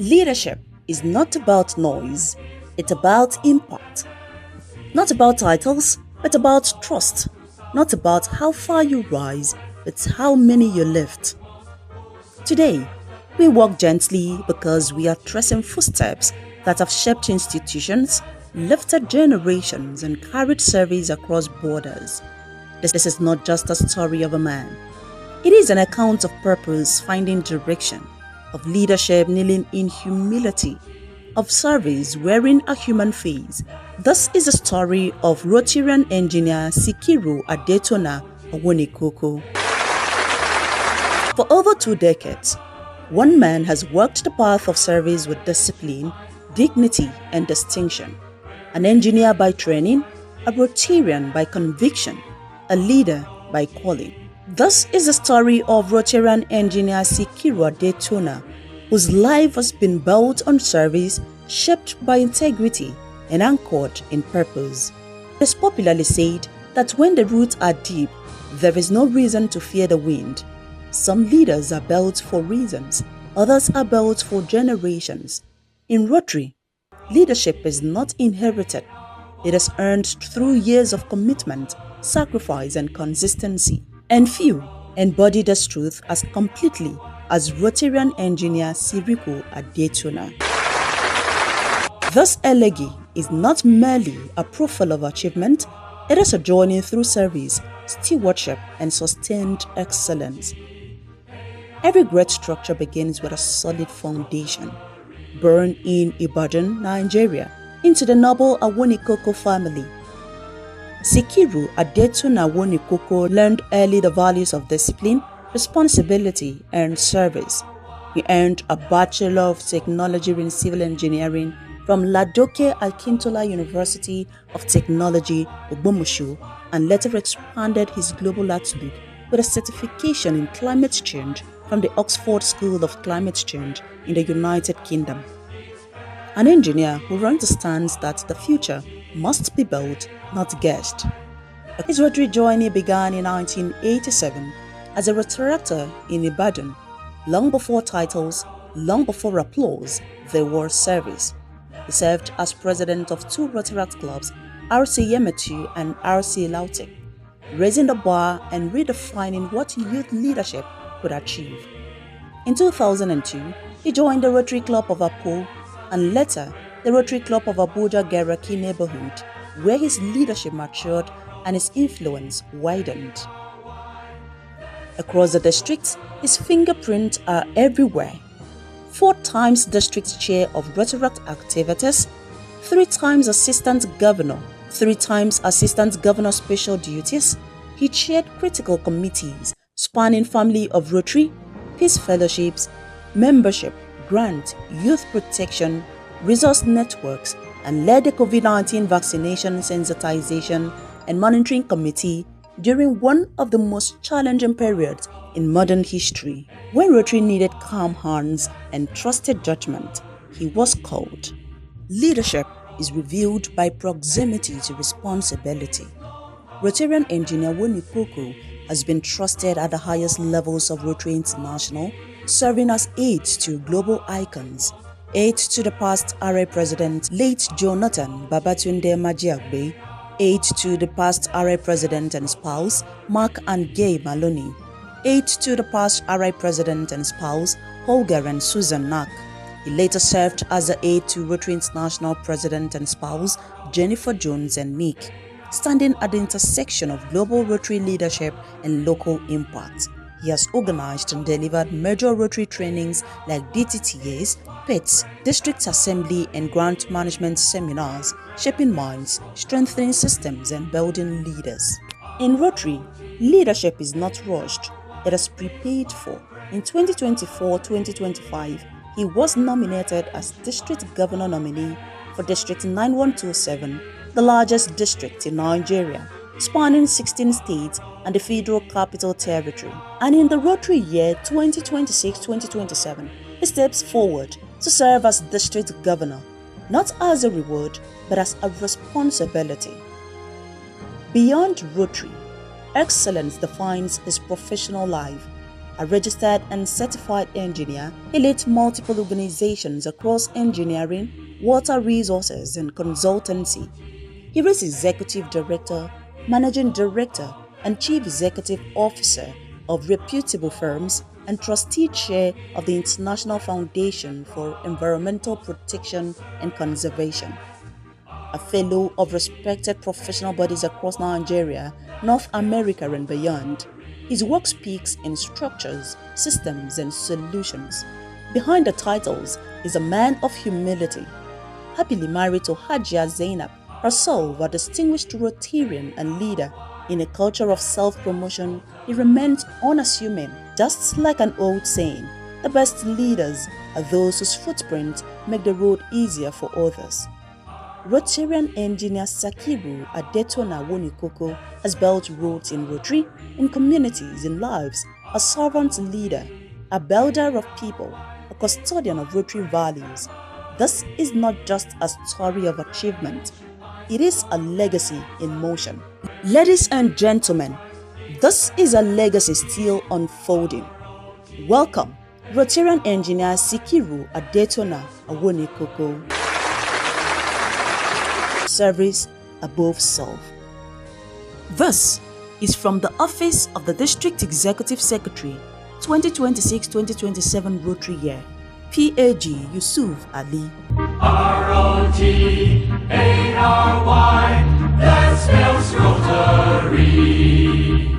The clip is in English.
Leadership is not about noise, it's about impact. Not about titles, but about trust. Not about how far you rise, but how many you lift. Today, we walk gently because we are tracing footsteps that have shaped institutions, lifted generations, and carried service across borders. This is not just a story of a man. It is an account of purpose finding direction, of leadership kneeling in humility, of service wearing a human face. This is the story of Rotarian engineer Sikiru Adetona Owonikoko. For over 2 decades, one man has walked the path of service with discipline, dignity, and distinction. An engineer by training, a Rotarian by conviction, a leader by calling. This is the story of Rotarian engineer Sikiru Adetona, whose life has been built on service, shaped by integrity, and anchored in purpose. It is popularly said that when the roots are deep, there is no reason to fear the wind. Some leaders are built for reasons, others are built for generations. In Rotary, leadership is not inherited. It is earned through years of commitment, sacrifice, and consistency. And few embody this truth as completely as Rotarian engineer Sikiru Adetona. This elegy is not merely a profile of achievement, it is a journey through service, stewardship, and sustained excellence. Every great structure begins with a solid foundation. Born in Ibadan, Nigeria, into the noble Owonikoko family, Sikiru Adetona Owonikoko learned early the values of discipline, responsibility, and service. He earned a Bachelor of Technology in Civil Engineering from Ladoke Akintola University of Technology, Ogbomoso, and later expanded his global outlook with a certification in climate change from the Oxford School of Climate Change in the United Kingdom. An engineer who understands that the future must be built, not guessed. His Rotary journey began in 1987 as a Rotarator in Ibadan. Long before titles, long before applause, there was service. He served as president of 2 Rotaract clubs, RC Yemetu and RC Lautek, raising the bar and redefining what youth leadership could achieve. In 2002, he joined the Rotary Club of Apo and later the Rotary Club of Abuja Garaki neighborhood, where his leadership matured and his influence widened. Across the district, his fingerprints are everywhere. 4 times district chair of Rotaract activities, 3 times assistant governor, 3 times assistant governor special duties. He chaired critical committees spanning family of Rotary, peace fellowships, membership, grant, youth protection, resource networks, and led the COVID-19 vaccination sensitization and monitoring committee during one of the most challenging periods in modern history. When Rotary needed calm hands and trusted judgment, he was called. Leadership is revealed by proximity to responsibility. Rotarian engineer Owonikoko has been trusted at the highest levels of Rotary International, serving as aide to global icons, aide to the past RA President late Jonathan Babatunde Majiagbe, aide to the past RA President and spouse Mark and Gay Maloney, aide to the past RA President and spouse Holger and Susan Nack. He later served as the aide to Rotary International President and spouse Jennifer Jones and Nick, standing at the intersection of global Rotary leadership and local impact. He has organized and delivered major Rotary trainings like DTTAs, PETs, District Assembly and Grant Management Seminars, shaping minds, strengthening systems and building leaders. In Rotary, leadership is not rushed, it is prepared for. In 2024-2025, he was nominated as District Governor nominee for District 9127, the largest district in Nigeria, spanning 16 states and the Federal Capital Territory. And in the Rotary year 2026-2027, he steps forward to serve as District Governor, not as a reward, but as a responsibility. Beyond Rotary, excellence defines his professional life. A registered and certified engineer, he led multiple organizations across engineering, water resources, and consultancy. He was executive director, managing director, and chief executive officer of reputable firms and trustee chair of the International Foundation for Environmental Protection and Conservation. A fellow of respected professional bodies across Nigeria, North America, and beyond. His work speaks in structures, systems, and solutions. Behind the titles is a man of humility. Happily married to Hajia Zainab, herself a distinguished Rotarian and leader. In a culture of self-promotion, he remains unassuming, just like an old saying, the best leaders are those whose footprints make the road easier for others. Rotarian engineer Sikiru Adetona Owonikoko has built roads in Rotary, in communities, in lives, a servant leader, a builder of people, a custodian of Rotary values. This is not just a story of achievement, it is a legacy in motion. Ladies and gentlemen, this is a legacy still unfolding. Welcome, Rotarian engineer Sikiru Adetona Owonikoko. Service above self. This is from the Office of the District Executive Secretary, 2026-2027 Rotary Year, PAG Yusuf Ali. ROTARY, that spells Rotary.